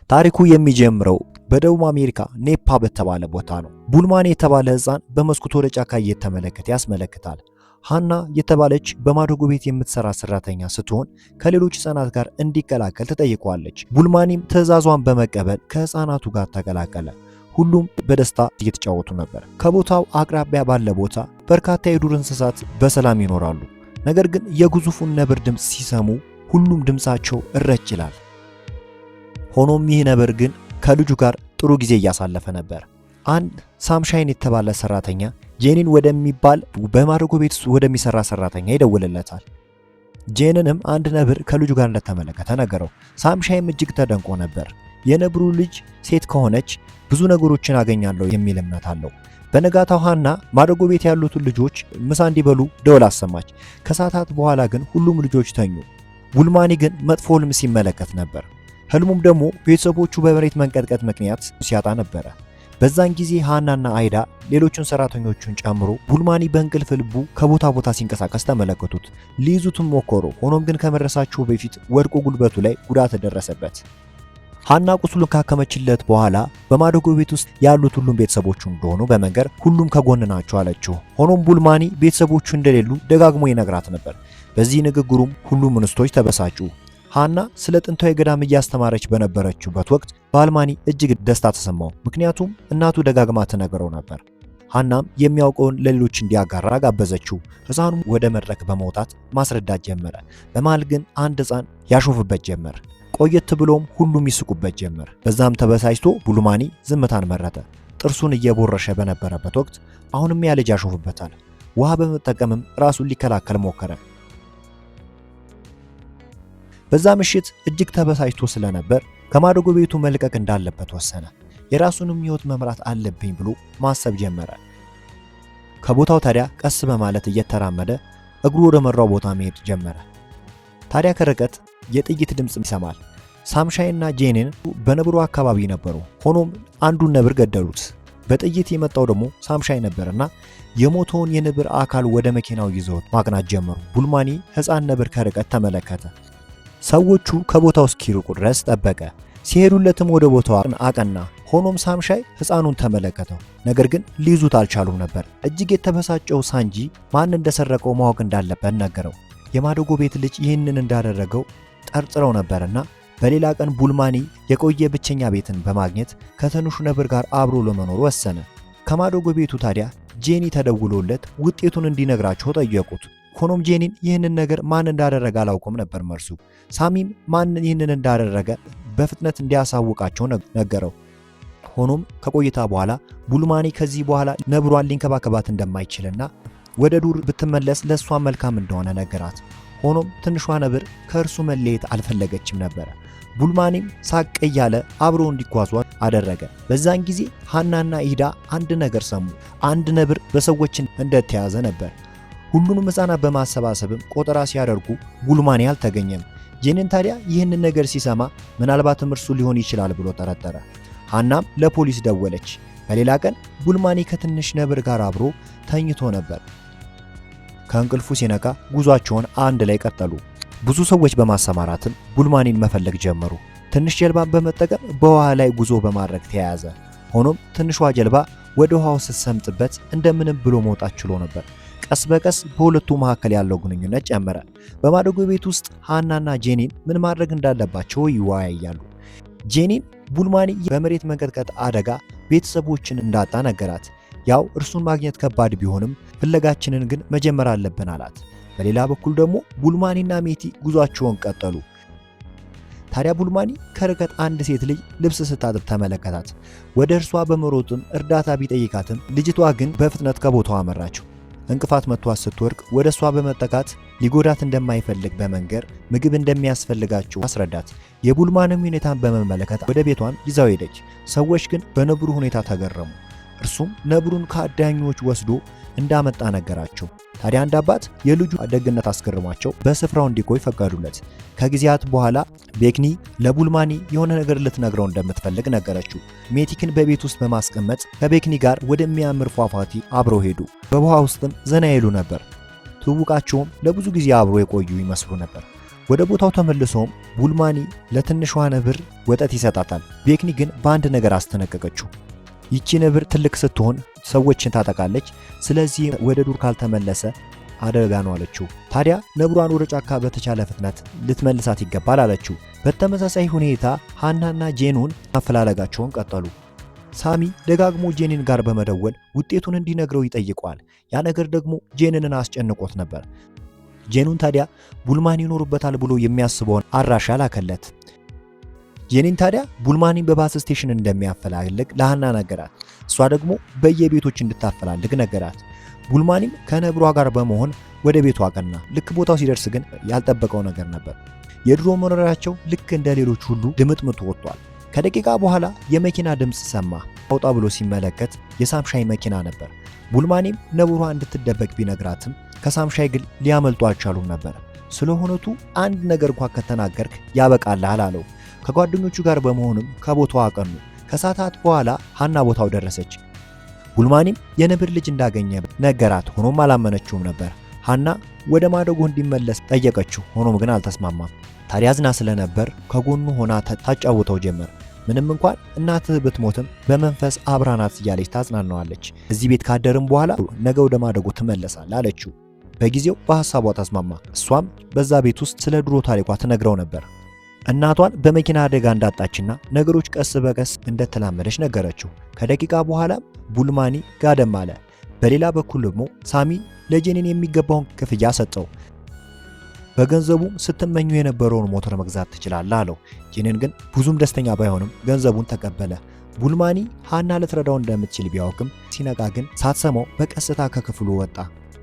ታሪኩ የሚጀምረው በደቡብ አሜሪካ ኔፓ በተባለ ቦታ ነው። ቡልማኒ የተባለ ሕፃን በመስኮት ወደ ጫካ እየተመለከተ ያስመለክታል። ሃና የተባለች በማደጎ ቤት የምትሰራ ሰራተኛ ስትሆን ከሌሎች ሕፃናት ጋር እንዲቀላቀል ተጠይቀዋለች። ቡልማኒም ትዕዛዟን በመቀበል ከሕፃናቱ ጋር ተቀላቀለ። ሁሉም በደስታ እየተጫወቱ ነበር። ከቦታው አቅራቢያ ባለ ቦታ በርካታ የዱር እንስሳት በሰላም ይኖራሉ። ነገር ግን የግዙፉን ነብር ድምፅ ሲሰሙ ሁሉም ድምፃቸው እረጭ ይላል። ሆኖም ይህ ነብር ግን ከልጁ ጋር ጥሩ ጊዜ እያሳለፈ ነበር። አንድ ሳምሻይን የተባለ ሰራተኛ ጄኒን ወደሚባል በማደጎ ቤት ወደሚሰራ ሰራተኛ ይደውልለታል። ጄንንም አንድ ነብር ከልጁ ጋር እንደተመለከተ ነገረው። ሳምሻይም እጅግ ተደንቆ ነበር። የነብሩ ልጅ ሴት ከሆነች ብዙ ነገሮችን አገኛለሁ የሚል እምነት አለው። በነጋታው ሃና ማደጎ ቤት ያሉትን ልጆች ምሳ እንዲበሉ ደወል አሰማች። ከሰዓታት በኋላ ግን ሁሉም ልጆች ተኙ። ቡልማኒ ግን መጥፎ ህልም ሲመለከት ነበር። ህልሙም ደግሞ ቤተሰቦቹ በመሬት መንቀጥቀጥ ምክንያት ሲያጣ ነበረ። በዛን ጊዜ ሃናና አይዳ ሌሎቹን ሰራተኞቹን ጨምሮ ቡልማኒ በእንቅልፍ ልቡ ከቦታ ቦታ ሲንቀሳቀስ ተመለከቱት። ሊይዙትም ሞከሩ። ሆኖም ግን ከመድረሳቸው በፊት ወድቆ ጉልበቱ ላይ ጉዳት ደረሰበት። ሃና ቁስሉን ካከመችለት በኋላ በማደጎ ቤት ውስጥ ያሉት ሁሉም ቤተሰቦቹ እንደሆኑ በመንገር ሁሉም ከጎን ናቸው አለችው። ሆኖም ቡልማኒ ቤተሰቦቹ እንደሌሉ ደጋግሞ ይነግራት ነበር። በዚህ ንግግሩም ሁሉም እንስቶች ተበሳጩ። ሃና ስለ ጥንታዊ ገዳም እያስተማረች በነበረችበት ወቅት በአልማኒ እጅግ ደስታ ተሰማው። ምክንያቱም እናቱ ደጋግማ ትነግረው ነበር። ሃናም የሚያውቀውን ለሌሎች እንዲያጋራ ጋበዘችው። ሕፃኑም ወደ መድረክ በመውጣት ማስረዳት ጀመረ። በመሃል ግን አንድ ሕፃን ያሾፍበት ጀመር። ቆየት ብሎም ሁሉም ይስቁበት ጀመር። በዛም ተበሳጭቶ ቡልማኒ ዝምታን መረጠ። ጥርሱን እየቦረሸ በነበረበት ወቅት አሁንም ያ ልጅ ያሾፍበታል። ውሃ በመጠቀምም ራሱን ሊከላከል ሞከረ። በዛ ምሽት እጅግ ተበሳጭቶ ስለነበር ከማደጎ ቤቱ መልቀቅ እንዳለበት ወሰነ። የራሱንም ሕይወት መምራት አለብኝ ብሎ ማሰብ ጀመረ። ከቦታው ታዲያ ቀስ በማለት እየተራመደ እግሩ ወደ መራው ቦታ መሄድ ጀመረ። ታዲያ ከርቀት የጥይት ድምጽ ይሰማል። ሳምሻይንና ጄኒን በነብሩ አካባቢ ነበሩ። ሆኖም አንዱን ነብር ገደሉት። በጥይት የመጣው ደግሞ ሳምሻይ ነበርና የሞተውን የነብር አካል ወደ መኪናው ይዘውት ማቅናት ጀመሩ። ቡልማኒ ሕፃን ነብር ከርቀት ተመለከተ። ሰዎቹ ከቦታው እስኪርቁ ድረስ ጠበቀ። ሲሄዱለትም ወደ ቦታው አቀና። ሆኖም ሳምሻይ ሕፃኑን ተመለከተው። ነገር ግን ሊይዙት አልቻሉም ነበር። እጅግ የተበሳጨው ሳንጂ ማን እንደሰረቀው ማወቅ እንዳለበት ነገረው። የማደጎ ቤት ልጅ ይህንን እንዳደረገው ጠርጥረው ነበርና በሌላ ቀን ቡልማኒ የቆየ ብቸኛ ቤትን በማግኘት ከትንሹ ነብር ጋር አብሮ ለመኖር ወሰነ። ከማደጎ ቤቱ ታዲያ ጄኒ ተደውሎለት ውጤቱን እንዲነግራቸው ጠየቁት። ሆኖም ጄኒን ይህንን ነገር ማን እንዳደረገ አላውቅም ነበር መልሱ። ሳሚም ማን ይህንን እንዳደረገ በፍጥነት እንዲያሳውቃቸው ነገረው። ሆኖም ከቆይታ በኋላ ቡልማኒ ከዚህ በኋላ ነብሯን ሊንከባከባት እንደማይችልና ወደ ዱር ብትመለስ ለሷ መልካም እንደሆነ ነገራት። ሆኖም ትንሿ ነብር ከእርሱ መለየት አልፈለገችም ነበር። ቡልማኒም ሳቅ እያለ አብሮ እንዲጓዙ አደረገ። በዛን ጊዜ ሃናና ኢዳ አንድ ነገር ሰሙ። አንድ ነብር በሰዎች እንደተያዘ ነበር። ሁሉንም ሕፃናት በማሰባሰብም ቆጠራ ሲያደርጉ ቡልማኒ አልተገኘም። ጄኒን ታዲያ ይህንን ነገር ሲሰማ ምናልባትም እርሱ ሊሆን ይችላል ብሎ ጠረጠረ። ሃናም ለፖሊስ ደወለች። በሌላ ቀን ቡልማኒ ከትንሽ ነብር ጋር አብሮ ተኝቶ ነበር። ከእንቅልፉ ሲነቃ ጉዟቸውን አንድ ላይ ቀጠሉ። ብዙ ሰዎች በማሰማራትም ቡልማኒን መፈለግ ጀመሩ። ትንሽ ጀልባን በመጠቀም በውሃ ላይ ጉዞ በማድረግ ተያያዘ። ሆኖም ትንሿ ጀልባ ወደ ውሃው ስትሰምጥበት እንደምንም ብሎ መውጣት ችሎ ነበር። ቀስ በቀስ በሁለቱ መካከል ያለው ግንኙነት ጨመረ። በማደጎ ቤት ውስጥ ሃናና ጄኒን ምን ማድረግ እንዳለባቸው ይወያያሉ። ጄኒን ቡልማኒ በመሬት መንቀጥቀጥ አደጋ ቤተሰቦችን እንዳጣ ነገራት። ያው እርሱን ማግኘት ከባድ ቢሆንም ፍለጋችንን ግን መጀመር አለብን አላት። በሌላ በኩል ደግሞ ቡልማኒና ሜቲ ጉዟቸውን ቀጠሉ። ታዲያ ቡልማኒ ከርቀት አንድ ሴት ልጅ ልብስ ስታጥብ ተመለከታት። ወደ እርሷ በመሮጥም እርዳታ ቢጠይቃትም ልጅቷ ግን በፍጥነት ከቦታው አመራችው። እንቅፋት መቷት ስትወርቅ ወደ እሷ በመጠቃት ሊጎዳት እንደማይፈልግ በመንገር ምግብ እንደሚያስፈልጋቸው አስረዳት። የቡልማንም ሁኔታን በመመለከት ወደ ቤቷን ይዛው ሄደች። ሰዎች ግን በነብሩ ሁኔታ ተገረሙ። እርሱም ነብሩን ከአዳኞች ወስዶ እንዳመጣ ነገራቸው። ታዲያ አንድ አባት የልጁ ደግነት አስገርሟቸው በስፍራው እንዲቆይ ፈቀዱለት። ከጊዜያት በኋላ ቤክኒ ለቡልማኒ የሆነ ነገር ልትነግረው እንደምትፈልግ ነገረችው። ሜቲክን በቤት ውስጥ በማስቀመጥ ከቤክኒ ጋር ወደሚያምር ፏፏቴ አብረው ሄዱ። በውሃ ውስጥም ዘና ይሉ ነበር። ትውውቃቸውም ለብዙ ጊዜ አብሮ የቆዩ ይመስሉ ነበር። ወደ ቦታው ተመልሶም ቡልማኒ ለትንሿ ነብር ወተት ይሰጣታል። ቤክኒ ግን በአንድ ነገር አስተነቀቀችው። ይቺ ነብር ትልቅ ስትሆን ሰዎችን ታጠቃለች፣ ስለዚህ ወደ ዱር ካልተመለሰ አደጋ ነው አለችው። ታዲያ ነብሯን ወደ ጫካ በተቻለ ፍጥነት ልትመልሳት ይገባል አለችው። በተመሳሳይ ሁኔታ ሃናና ጄኑን ማፈላለጋቸውን ቀጠሉ። ሳሚ ደጋግሞ ጄኒን ጋር በመደወል ውጤቱን እንዲነግረው ይጠይቀዋል። ያ ነገር ደግሞ ጄንንን አስጨንቆት ነበር። ጄኑን ታዲያ ቡልማኒ ይኖርበታል ብሎ የሚያስበውን አድራሻ ላከለት። ጄኒን ታዲያ ቡልማኒን በባስ ስቴሽን እንደሚያፈላልግ ለሃና ነገራት። እሷ ደግሞ በየቤቶች እንድታፈላልግ ነገራት። ቡልማኒም ከነብሯ ጋር በመሆን ወደ ቤቱ አቀና። ልክ ቦታው ሲደርስ ግን ያልጠበቀው ነገር ነበር። የድሮ መኖሪያቸው ልክ እንደ ሌሎች ሁሉ ድምጥምጡ ወጥቷል። ከደቂቃ በኋላ የመኪና ድምፅ ሰማ። አውጣ ብሎ ሲመለከት የሳምሻይ መኪና ነበር። ቡልማኒም ነብሯ እንድትደበቅ ቢነግራትም ከሳምሻይ ግን ሊያመልጡ አልቻሉም ነበር። ስለሆነቱ አንድ ነገር እንኳን ከተናገርክ ያበቃልሃል አለው። ከጓደኞቹ ጋር በመሆንም ከቦታው አቀኑ። ከሰዓታት በኋላ ሃና ቦታው ደረሰች። ቡልማኒም የነብር ልጅ እንዳገኘ ነገራት። ሆኖም አላመነችውም ነበር። ሃና ወደ ማደጎ እንዲመለስ ጠየቀችው። ሆኖም ግን አልተስማማም። ታዲያ አዝና ስለነበር ከጎኑ ሆና ታጫውተው ጀመር። ምንም እንኳን እናትህ ብትሞትም በመንፈስ አብራናት እያለች ታጽናናዋለች። እዚህ ቤት ካደርም በኋላ ነገ ወደ ማደጎ ትመለሳል አለችው። በጊዜው በሐሳቧ ተስማማ። እሷም በዛ ቤት ውስጥ ስለ ድሮ ታሪኳ ትነግረው ነበር። እናቷን በመኪና አደጋ እንዳጣችና ነገሮች ቀስ በቀስ እንደተላመደች ነገረችው። ከደቂቃ በኋላ ቡልማኒ ጋደም አለ። በሌላ በኩል ደግሞ ሳሚ ለጄኒን የሚገባውን ክፍያ ሰጠው። በገንዘቡም ስትመኙ የነበረውን ሞተር መግዛት ትችላለህ አለው። ጄኒን ግን ብዙም ደስተኛ ባይሆንም ገንዘቡን ተቀበለ። ቡልማኒ ሃና ልትረዳው እንደምትችል ቢያውቅም ሲነቃ ግን ሳትሰማው በቀስታ ከክፍሉ ወጣ።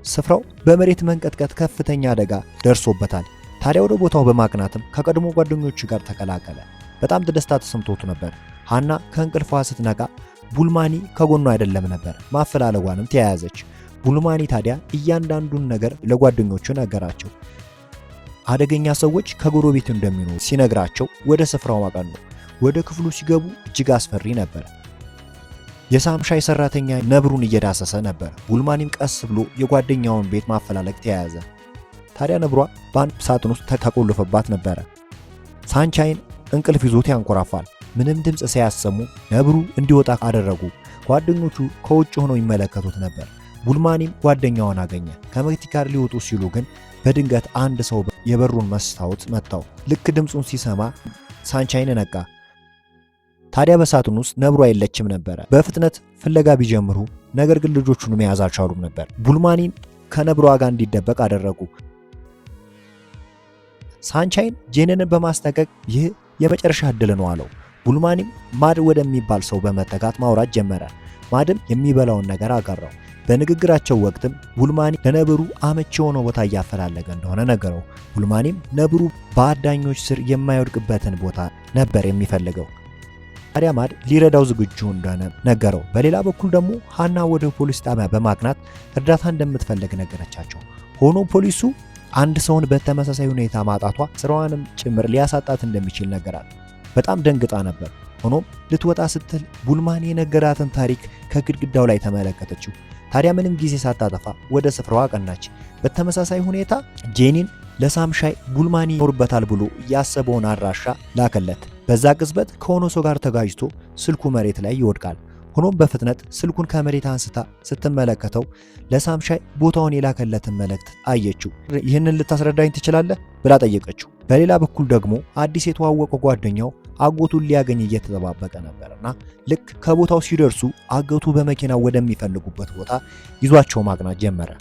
ስፍራው በመሬት መንቀጥቀጥ ከፍተኛ አደጋ ደርሶበታል። ታዲያ ወደ ቦታው በማቅናትም ከቀድሞ ጓደኞቹ ጋር ተቀላቀለ። በጣም ደስታ ተሰምቶት ነበር። ሃና ከእንቅልፏ ስትነቃ ቡልማኒ ከጎኗ አይደለም ነበር። ማፈላለጓንም ተያያዘች። ቡልማኒ ታዲያ እያንዳንዱን ነገር ለጓደኞቹ ነገራቸው። አደገኛ ሰዎች ከጎረቤት እንደሚኖሩ ሲነግራቸው ወደ ስፍራው አቀኑ። ወደ ክፍሉ ሲገቡ እጅግ አስፈሪ ነበር። የሳምሻይ ሰራተኛ ነብሩን እየዳሰሰ ነበር። ቡልማኒም ቀስ ብሎ የጓደኛውን ቤት ማፈላለግ ተያያዘ። ታዲያ ነብሯ በአንድ ሳጥን ውስጥ ተቆልፎባት ነበረ። ሳንቻይን እንቅልፍ ይዞት ያንኮራፋል። ምንም ድምፅ ሳያሰሙ ነብሩ እንዲወጣ አደረጉ። ጓደኞቹ ከውጭ ሆነው ይመለከቱት ነበር። ቡልማኒም ጓደኛውን አገኘ። ከመኪና ጋር ሊወጡ ሲሉ ግን በድንገት አንድ ሰው የበሩን መስታወት መታው። ልክ ድምፁን ሲሰማ ሳንቻይን ነቃ። ታዲያ በሳጥን ውስጥ ነብሯ የለችም ነበረ። በፍጥነት ፍለጋ ቢጀምሩ ነገር ግን ልጆቹን መያዝ አልቻሉም ነበር። ቡልማኒን ከነብሯ ጋር እንዲደበቅ አደረጉ። ሳንቻይን ጄንንን በማስጠንቀቅ ይህ የመጨረሻ ዕድል ነው አለው። ቡልማኒም ማድ ወደሚባል ሰው በመጠጋት ማውራት ጀመረ። ማድም የሚበላውን ነገር አጋራው። በንግግራቸው ወቅትም ቡልማኒ ለነብሩ አመቺ የሆነ ቦታ እያፈላለገ እንደሆነ ነገረው። ቡልማኒም ነብሩ በአዳኞች ስር የማይወድቅበትን ቦታ ነበር የሚፈልገው። ታዲያ ማድ ሊረዳው ዝግጁ እንደሆነ ነገረው። በሌላ በኩል ደግሞ ሃና ወደ ፖሊስ ጣቢያ በማቅናት እርዳታ እንደምትፈልግ ነገረቻቸው። ሆኖ ፖሊሱ አንድ ሰውን በተመሳሳይ ሁኔታ ማጣቷ ስራዋንም ጭምር ሊያሳጣት እንደሚችል ነገራት። በጣም ደንግጣ ነበር። ሆኖም ልትወጣ ስትል ቡልማኒ የነገራትን ታሪክ ከግድግዳው ላይ ተመለከተችው። ታዲያ ምንም ጊዜ ሳታጠፋ ወደ ስፍራው አቀናች። በተመሳሳይ ሁኔታ ጄኒን ለሳምሻይ ቡልማኒ ይኖርበታል ብሎ ያሰበውን አድራሻ ላከለት። በዛ ቅጽበት ከሆነ ሰው ጋር ተጋጅቶ ስልኩ መሬት ላይ ይወድቃል። ሆኖም በፍጥነት ስልኩን ከመሬት አንስታ ስትመለከተው ለሳምሻይ ቦታውን የላከለትን መልእክት አየችው። ይህንን ልታስረዳኝ ትችላለህ ብላ ጠየቀችው። በሌላ በኩል ደግሞ አዲስ የተዋወቀው ጓደኛው አጎቱን ሊያገኝ እየተጠባበቀ ነበርና ልክ ከቦታው ሲደርሱ አጎቱ በመኪና ወደሚፈልጉበት ቦታ ይዟቸው ማቅናት ጀመረ።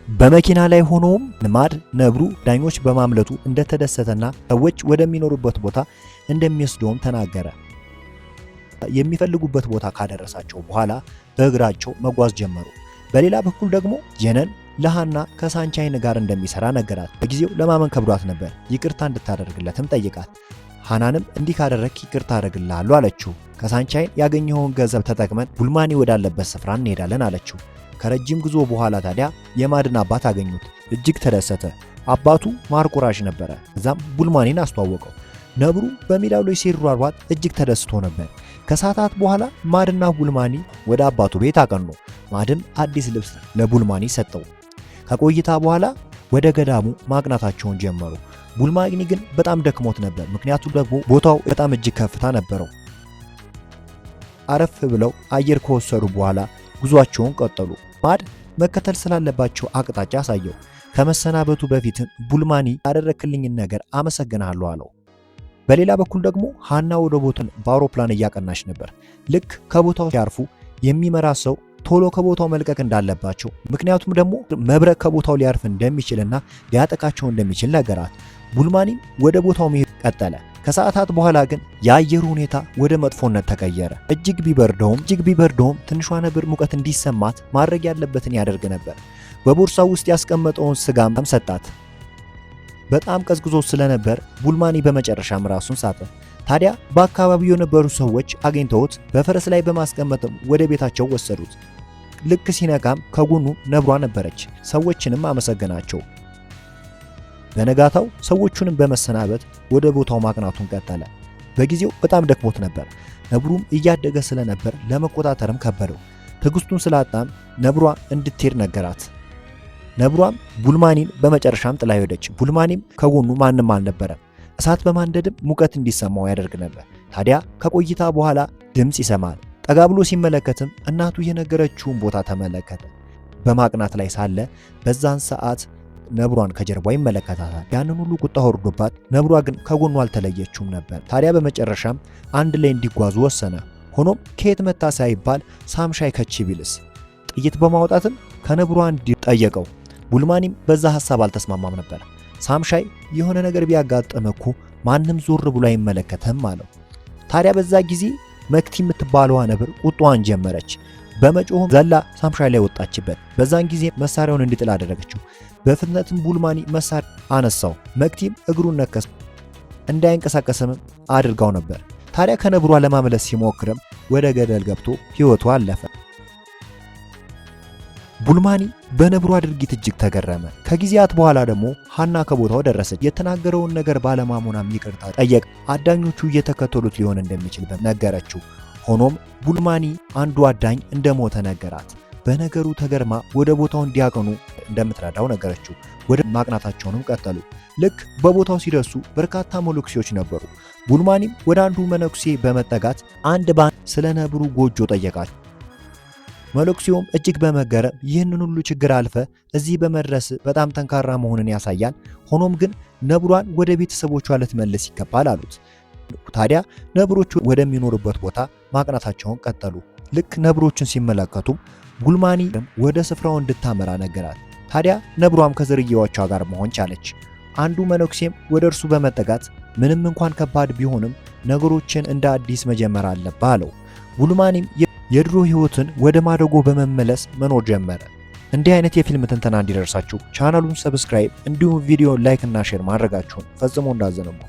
በመኪና ላይ ሆኖም ማድ ነብሩ ዳኞች በማምለጡ እንደተደሰተና ሰዎች ወደሚኖሩበት ቦታ እንደሚወስደውም ተናገረ። የሚፈልጉበት ቦታ ካደረሳቸው በኋላ በእግራቸው መጓዝ ጀመሩ። በሌላ በኩል ደግሞ ጄነን ለሃና ከሳንቻይን ጋር እንደሚሰራ ነገራት። በጊዜው ለማመን ከብዷት ነበር። ይቅርታ እንድታደርግለትም ጠይቃት። ሃናንም እንዲህ ካደረክ ይቅርታ አደርግልሃለሁ አለችው። ከሳንቻይን ያገኘውን ገንዘብ ተጠቅመን ቡልማኒ ወዳለበት ስፍራ እንሄዳለን አለችው። ከረጅም ጉዞ በኋላ ታዲያ የማድን አባት አገኙት። እጅግ ተደሰተ። አባቱ ማር ቆራሽ ነበረ። እዛም ቡልማኒን አስተዋወቀው። ነብሩ በሜዳው ላይ ሲሯሯጥ እጅግ ተደስቶ ነበር። ከሰዓታት በኋላ ማድና ቡልማኒ ወደ አባቱ ቤት አቀኑ። ማድም አዲስ ልብስ ለቡልማኒ ሰጠው። ከቆይታ በኋላ ወደ ገዳሙ ማቅናታቸውን ጀመሩ። ቡልማኒ ግን በጣም ደክሞት ነበር። ምክንያቱም ደግሞ ቦታው በጣም እጅግ ከፍታ ነበረው። አረፍ ብለው አየር ከወሰዱ በኋላ ጉዟቸውን ቀጠሉ። ማድ መከተል ስላለባቸው አቅጣጫ አሳየው። ከመሰናበቱ በፊትም ቡልማኒ ያደረክልኝን ነገር አመሰግናለሁ አለው። በሌላ በኩል ደግሞ ሃና ወደ ቦታው በአውሮፕላን እያቀናች ነበር። ልክ ከቦታው ሲያርፉ የሚመራ ሰው ቶሎ ከቦታው መልቀቅ እንዳለባቸው፣ ምክንያቱም ደግሞ መብረቅ ከቦታው ሊያርፍ እንደሚችልና ሊያጠቃቸው እንደሚችል ነገራት። ቡልማኒም ወደ ቦታው መሄድ ቀጠለ። ከሰዓታት በኋላ ግን የአየሩ ሁኔታ ወደ መጥፎነት ተቀየረ። እጅግ ቢበርደውም ትንሿ ነብር ሙቀት እንዲሰማት ማድረግ ያለበትን ያደርግ ነበር። በቦርሳው ውስጥ ያስቀመጠውን ስጋም ሰጣት። በጣም ቀዝቅዞ ስለነበር ቡልማኒ በመጨረሻም ራሱን ሳተ። ታዲያ በአካባቢው የነበሩ ሰዎች አግኝተውት በፈረስ ላይ በማስቀመጥም ወደ ቤታቸው ወሰዱት። ልክ ሲነቃም ከጎኑ ነብሯ ነበረች። ሰዎችንም አመሰገናቸው። በነጋታው ሰዎቹንም በመሰናበት ወደ ቦታው ማቅናቱን ቀጠለ። በጊዜው በጣም ደክሞት ነበር። ነብሩም እያደገ ስለነበር ለመቆጣጠርም ከበደው። ትዕግስቱን ስላጣም ነብሯ እንድትሄድ ነገራት። ነብሯም ቡልማኒን በመጨረሻም ጥላ ሄደች። ቡልማኒም ከጎኑ ማንም አልነበረም። እሳት በማንደድም ሙቀት እንዲሰማው ያደርግ ነበር። ታዲያ ከቆይታ በኋላ ድምፅ ይሰማል። ጠጋ ብሎ ሲመለከትም እናቱ የነገረችውን ቦታ ተመለከተ። በማቅናት ላይ ሳለ በዛን ሰዓት ነብሯን ከጀርባ ይመለከታታል። ያንን ሁሉ ቁጣ ወርዶባት ነብሯ ግን ከጎኑ አልተለየችውም ነበር። ታዲያ በመጨረሻም አንድ ላይ እንዲጓዙ ወሰነ። ሆኖም ከየት መጣ ሳይባል ሳምሻይ ከች ቢልስ ጥይት በማውጣትም ከነብሯ እንዲጠየቀው። ቡልማኒም በዛ ሐሳብ አልተስማማም ነበር። ሳምሻይ የሆነ ነገር ቢያጋጥም እኮ ማንም ዞር ብሎ አይመለከተም አለው። ታዲያ በዛ ጊዜ መክቲ የምትባለዋ ነብር ቁጣዋን ጀመረች። በመጮህም ዘላ ሳምሻይ ላይ ወጣችበት። በዛን ጊዜ መሳሪያውን እንዲጥል አደረገችው። በፍጥነትም ቡልማኒ መሳሪያ አነሳው። መክቲም እግሩን ነከሰ። እንዳይንቀሳቀስም አድርጋው ነበር። ታዲያ ከነብሯ ለማምለስ ሲሞክርም ወደ ገደል ገብቶ ሕይወቱ አለፈ። ቡልማኒ በነብሯ ድርጊት እጅግ ተገረመ። ከጊዜያት በኋላ ደግሞ ሃና ከቦታው ደረሰች። የተናገረውን ነገር ባለማመኗም ይቅርታ ጠየቅ። አዳኞቹ እየተከተሉት ሊሆን እንደሚችል ነገረችው። ሆኖም ቡልማኒ አንዱ አዳኝ እንደሞተ ነገራት። በነገሩ ተገርማ ወደ ቦታው እንዲያቀኑ እንደምትረዳው ነገረችው። ወደ ማቅናታቸውንም ቀጠሉ። ልክ በቦታው ሲደርሱ በርካታ መነኩሴዎች ነበሩ። ቡልማኒም ወደ አንዱ መነኩሴ በመጠጋት አንድ ባንድ ስለ ነብሩ ጎጆ ጠየቃቸው። መነኩሴውም እጅግ በመገረም ይህንን ሁሉ ችግር አልፈ እዚህ በመድረስ በጣም ጠንካራ መሆንን ያሳያል። ሆኖም ግን ነብሯን ወደ ቤተሰቦቿ ልትመልስ ይገባል አሉት። ታዲያ ነብሮቹ ወደሚኖሩበት ቦታ ማቅናታቸውን ቀጠሉ። ልክ ነብሮችን ሲመለከቱም ቡልማኒ ወደ ስፍራው እንድታመራ ነገራት። ታዲያ ነብሯም ከዝርያዎቿ ጋር መሆን ቻለች። አንዱ መነኩሴም ወደ እርሱ በመጠጋት ምንም እንኳን ከባድ ቢሆንም ነገሮችን እንደ አዲስ መጀመር አለብህ አለው። ቡልማኒም የድሮ ህይወትን ወደ ማደጎ በመመለስ መኖር ጀመረ። እንዲህ አይነት የፊልም ትንተና እንዲደርሳችሁ ቻናሉን ሰብስክራይብ እንዲሁም ቪዲዮ ላይክ እና ሼር ማድረጋችሁን ፈጽሞ እንዳዘነሙ